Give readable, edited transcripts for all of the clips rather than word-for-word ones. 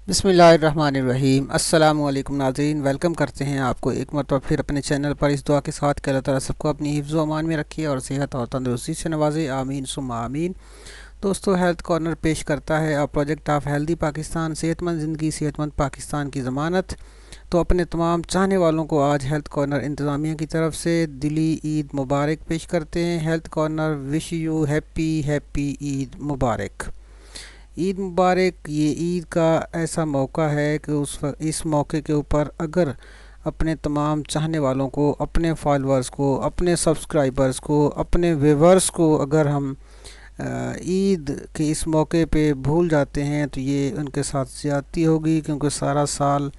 बिस्मिल्लाहिर्रहमानिर्रहीम। अस्सलामु अलैकुम नाज़रीन, वेलकम करते हैं आपको एक मरतबा फिर अपने चैनल पर इस दुआ के साथ कि अल्लाह ताला सबको अपनी हिफ्ज़ व अमान में रखे और सेहत और तंदुरुस्ती से नवाजे, आमीन सुम्मा आमीन। दोस्तों, हेल्थ कॉर्नर पेश करता है प्रोजेक्ट ऑफ हेल्दी पाकिस्तान, सेहतमंद ज़िंदगी सेहतमंद पाकिस्तान की ज़मानत। तो अपने तमाम चाहने वालों को आज हेल्थ कॉर्नर इंतज़ामिया की तरफ से दिली ईद मुबारक पेश करते हैं। Health corner wish you happy happy Eid मुबारक। ईद मुबारक ये ईद का ऐसा मौका है कि इस मौके के ऊपर अगर अपने तमाम चाहने वालों को, अपने फॉलोअर्स को, अपने सब्सक्राइबर्स को, अपने व्यूअर्स को अगर हम ईद के इस मौके पे भूल जाते हैं तो ये उनके साथ ज़्यादती होगी, क्योंकि सारा साल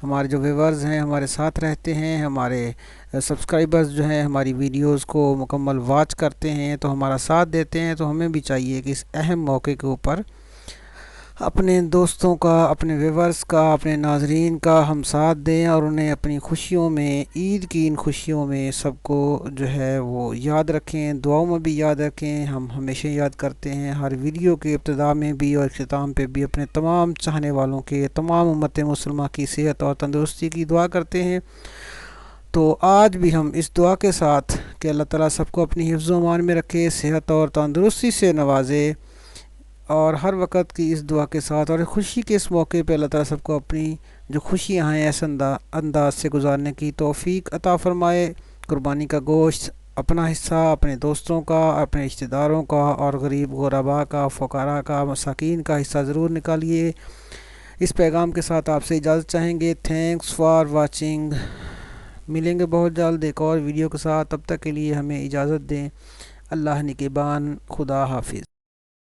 हमारे जो व्यूअर्स हैं हमारे साथ रहते हैं, हमारे सब्सक्राइबर्स जो हैं हमारी वीडियोस को मुकम्मल वॉच करते हैं, तो हमारा साथ देते हैं। तो हमें भी चाहिए कि इस अहम मौके के ऊपर अपने दोस्तों का, अपने व्यूअर्स का, अपने नाज़रीन का हम साथ दें और उन्हें अपनी खुशियों में, ईद की इन खुशियों में सबको जो है वो याद रखें, दुआओं में भी याद रखें। हम हमेशा याद करते हैं, हर वीडियो के इब्तिदा में भी और इख्तिताम पे भी अपने तमाम चाहने वालों के, तमाम उम्मत मुसलमा की सेहत और तंदुरुस्ती की दुआ करते हैं। तो आज भी हम इस दुआ के साथ कि अल्लाह ताला सबको अपनी हिफ्ज़ व अमान में रखे, सेहत और तंदुरुस्ती से नवाजे, और हर वक्त की इस दुआ के साथ और खुशी के इस मौके पे अल्लाह ताला सबको अपनी जो खुशियाँ हैं ऐसे अंदाज से गुजारने की तौफीक अता फ़रमाए। कुर्बानी का गोश्त अपना हिस्सा, अपने दोस्तों का, अपने रिश्तेदारों का और गरीब गुरबा का, फ़ुक़रा का, मसाकीन का हिस्सा ज़रूर निकालिए। इस पैगाम के साथ आपसे इजाज़त चाहेंगे। Thanks for watching. मिलेंगे बहुत जल्द एक और वीडियो के साथ, तब तक के लिए हमें इजाज़त दें। अल्लाह निगहबान, खुदा हाफिज़।